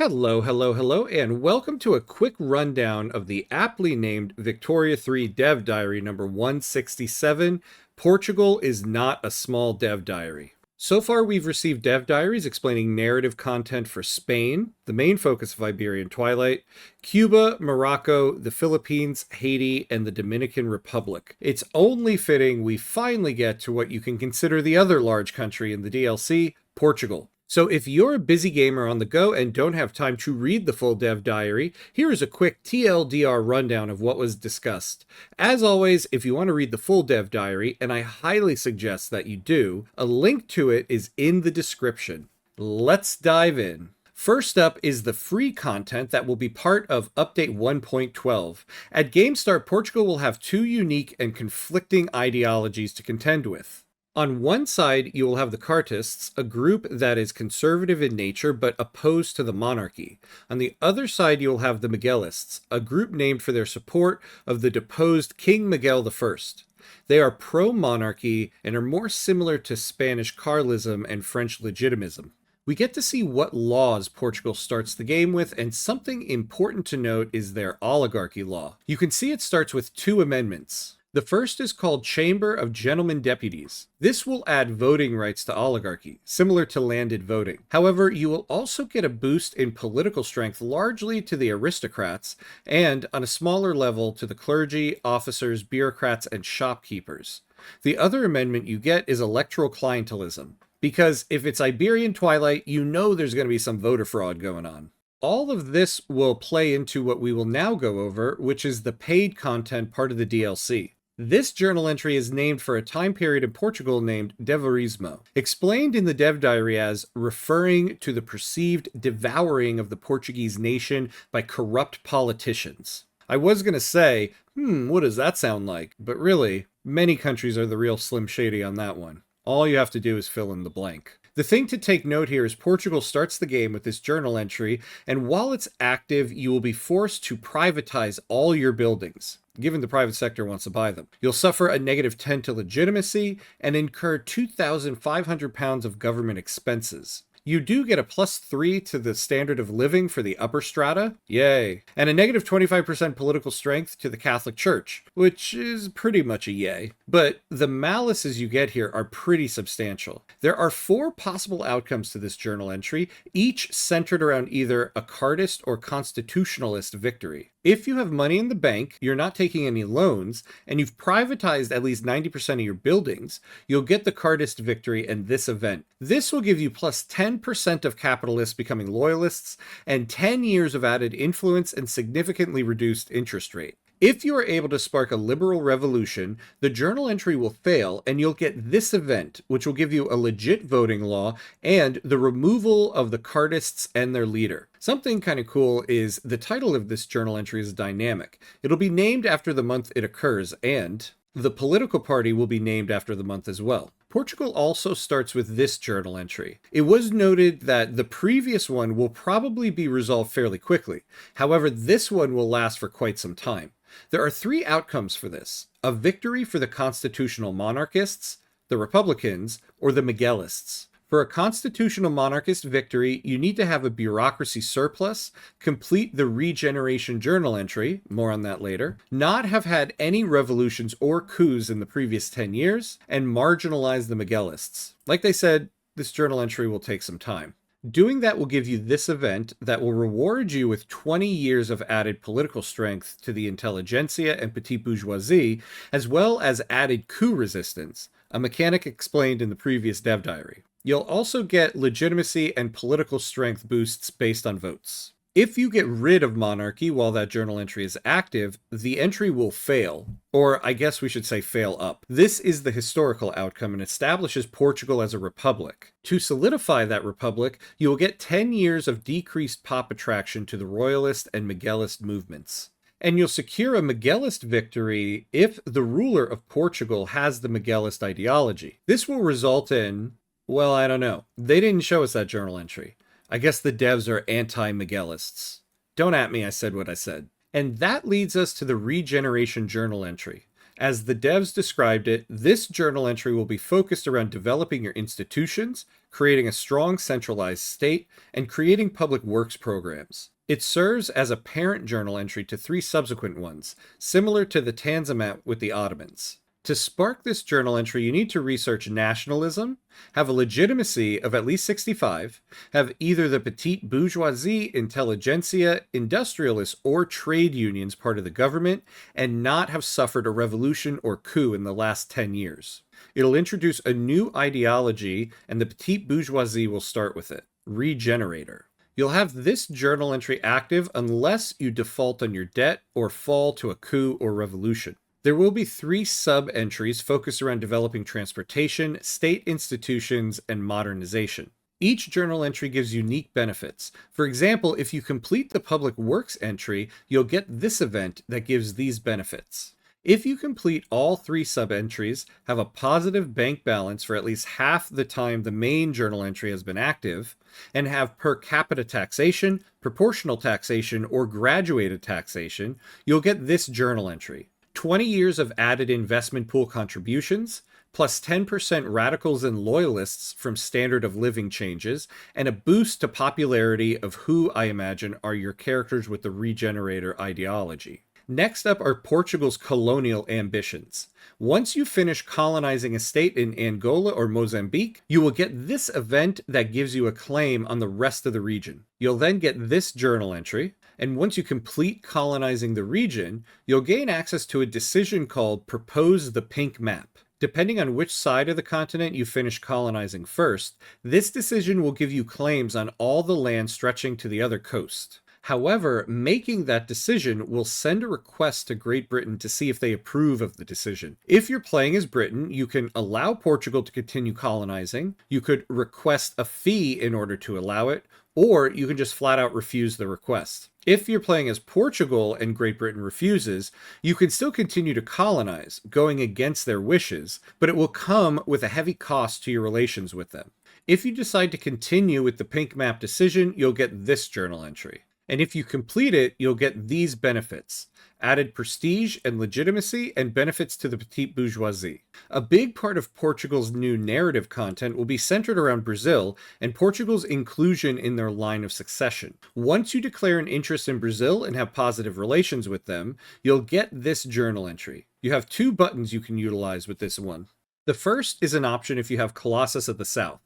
Hello, hello, hello, and welcome to a quick rundown of the aptly named Victoria 3 Dev Diary number 167, Portugal is not a small dev diary. So far, we've received dev diaries explaining narrative content for Spain, the main focus of Iberian Twilight, Cuba, Morocco, the Philippines, Haiti, and the Dominican Republic. It's only fitting we finally get to what you can consider the other large country in the DLC, Portugal. So if you're a busy gamer on the go and don't have time to read the full dev diary, here is a quick TLDR rundown of what was discussed. As always, if you want to read the full dev diary, and I highly suggest that you do, a link to it is in the description. Let's dive in. First up is the free content that will be part of Update 1.12. At Game Start, Portugal will have two unique and conflicting ideologies to contend with. On one side, you will have the Cartists, a group that is conservative in nature but opposed to the monarchy. On the other side, you will have the Miguelists, a group named for their support of the deposed King Miguel I. They are pro-monarchy and are more similar to Spanish Carlism and French legitimism. We get to see what laws Portugal starts the game with, and something important to note is their oligarchy law. You can see it starts with two amendments. The first is called Chamber of Gentlemen Deputies. This will add voting rights to oligarchy, similar to landed voting. However, you will also get a boost in political strength largely to the aristocrats, and on a smaller level to the clergy, officers, bureaucrats, and shopkeepers. The other amendment you get is electoral clientelism, because if it's Iberian Twilight, you know there's going to be some voter fraud going on. All of this will play into what we will now go over, which is the paid content part of the DLC. This journal entry is named for a time period in Portugal named Devourismo, explained in the dev diary as referring to the perceived devouring of the Portuguese nation by corrupt politicians. I was going to say, what does that sound like? But really, many countries are the real Slim Shady on that one. All you have to do is fill in the blank. The thing to take note here is Portugal starts the game with this journal entry, and while it's active, you will be forced to privatize all your buildings, given the private sector wants to buy them. You'll suffer a -10 to legitimacy and incur £2,500 of government expenses. You do get a +3 to the standard of living for the upper strata, yay, and a -25% political strength to the Catholic Church, which is pretty much a yay. But the malices you get here are pretty substantial. There are 4 possible outcomes to this journal entry, each centered around either a Cartist or constitutionalist victory. If you have money in the bank, you're not taking any loans, and you've privatized at least 90% of your buildings, you'll get the Cartist victory in this event. This will give you +10% of capitalists becoming loyalists, and 10 years of added influence and significantly reduced interest rate. If you are able to spark a liberal revolution, the journal entry will fail, and you'll get this event, which will give you a legit voting law and the removal of the Cartists and their leader. Something kind of cool is the title of this journal entry is dynamic. It'll be named after the month it occurs, and the political party will be named after the month as well. Portugal also starts with this journal entry. It was noted that the previous one will probably be resolved fairly quickly. However, this one will last for quite some time. There are 3 outcomes for this: a victory for the constitutional monarchists, the Republicans, or the Miguelists. For a constitutional monarchist victory, you need to have a bureaucracy surplus, complete the regeneration journal entry, more on that later, not have had any revolutions or coups in the previous 10 years, and marginalize the Miguelists. Like they said, this journal entry will take some time. Doing that will give you this event that will reward you with 20 years of added political strength to the intelligentsia and petite bourgeoisie, as well as added coup resistance, a mechanic explained in the previous dev diary. You'll also get legitimacy and political strength boosts based on votes. If you get rid of monarchy while that journal entry is active, the entry will fail. Or I guess we should say fail up. This is the historical outcome and establishes Portugal as a republic. To solidify that republic, you will get 10 years of decreased pop attraction to the royalist and Miguelist movements. And you'll secure a Miguelist victory if the ruler of Portugal has the Miguelist ideology. This will result in, well, I don't know. They didn't show us that journal entry. I guess the devs are anti-Miguelists. Don't at me, I said what I said. And that leads us to the regeneration journal entry. As the devs described it, this journal entry will be focused around developing your institutions, creating a strong centralized state, and creating public works programs. It serves as a parent journal entry to 3 subsequent ones, similar to the Tanzimat with the Ottomans. To spark this journal entry, you need to research nationalism, have a legitimacy of at least 65, have either the petite bourgeoisie, intelligentsia, industrialists, or trade unions part of the government, and not have suffered a revolution or coup in the last 10 years. It'll introduce a new ideology, and the petite bourgeoisie will start with it: regenerator. You'll have this journal entry active unless you default on your debt or fall to a coup or revolution. There will be 3 sub-entries focused around developing transportation, state institutions, and modernization. Each journal entry gives unique benefits. For example, if you complete the public works entry, you'll get this event that gives these benefits. If you complete all 3 sub-entries, have a positive bank balance for at least half the time the main journal entry has been active, and have per capita taxation, proportional taxation, or graduated taxation, you'll get this journal entry: 20 years of added investment pool contributions, plus 10% radicals and loyalists from standard of living changes, and a boost to popularity of who, I imagine, are your characters with the regenerator ideology. Next up are Portugal's colonial ambitions. Once you finish colonizing a state in Angola or Mozambique, you will get this event that gives you a claim on the rest of the region. You'll then get this journal entry, and once you complete colonizing the region, you'll gain access to a decision called Propose the Pink Map. Depending on which side of the continent you finish colonizing first, this decision will give you claims on all the land stretching to the other coast. However, making that decision will send a request to Great Britain to see if they approve of the decision. If you're playing as Britain, you can allow Portugal to continue colonizing, you could request a fee in order to allow it, or you can just flat out refuse the request. If you're playing as Portugal and Great Britain refuses, you can still continue to colonize, going against their wishes, but it will come with a heavy cost to your relations with them. If you decide to continue with the pink map decision, you'll get this journal entry. And if you complete it, you'll get these benefits: added prestige and legitimacy, and benefits to the petite bourgeoisie. A big part of Portugal's new narrative content will be centered around Brazil and Portugal's inclusion in their line of succession. Once you declare an interest in Brazil and have positive relations with them, you'll get this journal entry. You have 2 buttons you can utilize with this one. The first is an option if you have Colossus of the South.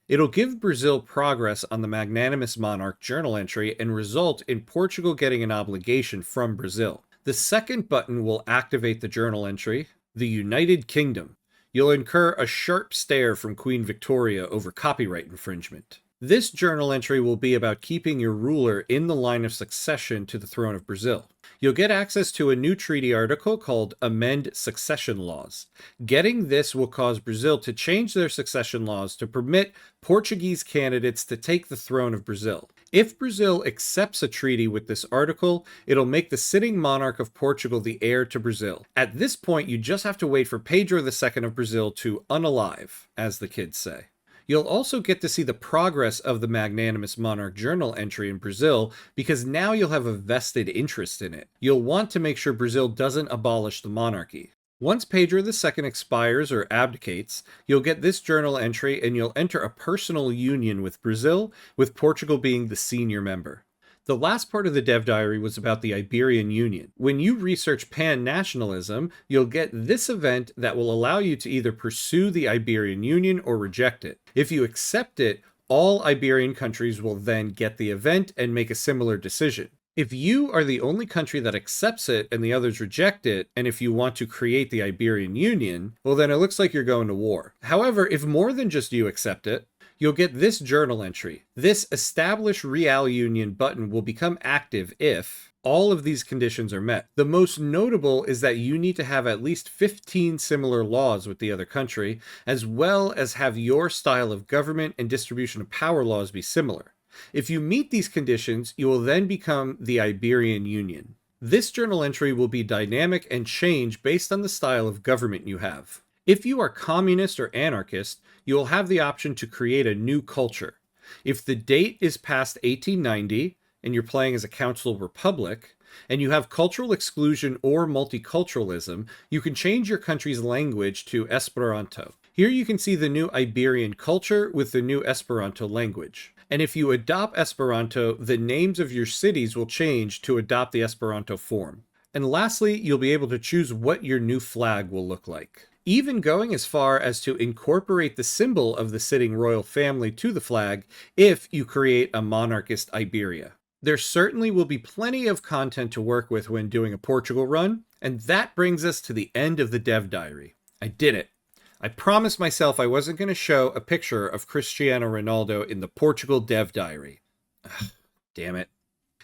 It'll give Brazil progress on the Magnanimous Monarch journal entry and result in Portugal getting an obligation from Brazil. The second button will activate the journal entry, the United Kingdom. You'll incur a sharp stare from Queen Victoria over copyright infringement. This journal entry will be about keeping your ruler in the line of succession to the throne of Brazil. You'll get access to a new treaty article called Amend Succession Laws. Getting this will cause Brazil to change their succession laws to permit Portuguese candidates to take the throne of Brazil. If Brazil accepts a treaty with this article, it'll make the sitting monarch of Portugal the heir to Brazil. At this point, you just have to wait for Pedro II of Brazil to unalive, as the kids say. You'll also get to see the progress of the Magnanimous Monarch journal entry in Brazil, because now you'll have a vested interest in it. You'll want to make sure Brazil doesn't abolish the monarchy. Once Pedro II expires or abdicates, you'll get this journal entry and you'll enter a personal union with Brazil, with Portugal being the senior member. The last part of the Dev Diary was about the Iberian Union. When you research pan-nationalism, you'll get this event that will allow you to either pursue the Iberian Union or reject it. If you accept it, all Iberian countries will then get the event and make a similar decision. If you are the only country that accepts it and the others reject it, and if you want to create the Iberian Union, well then it looks like you're going to war. However, if more than just you accept it, you'll get this journal entry. This Establish Real Union button will become active if all of these conditions are met. The most notable is that you need to have at least 15 similar laws with the other country, as well as have your style of government and distribution of power laws be similar. If you meet these conditions, you will then become the Iberian Union. This journal entry will be dynamic and change based on the style of government you have. If you are communist or anarchist, you will have the option to create a new culture. If the date is past 1890 and you're playing as a council republic, and you have cultural exclusion or multiculturalism, you can change your country's language to Esperanto. Here you can see the new Iberian culture with the new Esperanto language. And if you adopt Esperanto, the names of your cities will change to adopt the Esperanto form. And lastly, you'll be able to choose what your new flag will look like, even going as far as to incorporate the symbol of the sitting royal family to the flag if you create a monarchist Iberia. There certainly will be plenty of content to work with when doing a Portugal run, and that brings us to the end of the Dev Diary. I did it. I promised myself I wasn't going to show a picture of Cristiano Ronaldo in the Portugal Dev Diary. Ugh, damn it.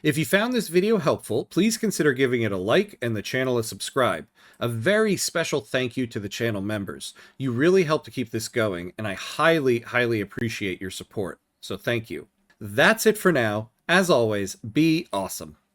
If you found this video helpful, please consider giving it a like and the channel a subscribe. A very special thank you to the channel members. You really help to keep this going, and I highly, highly appreciate your support. So thank you. That's it for now. As always, be awesome.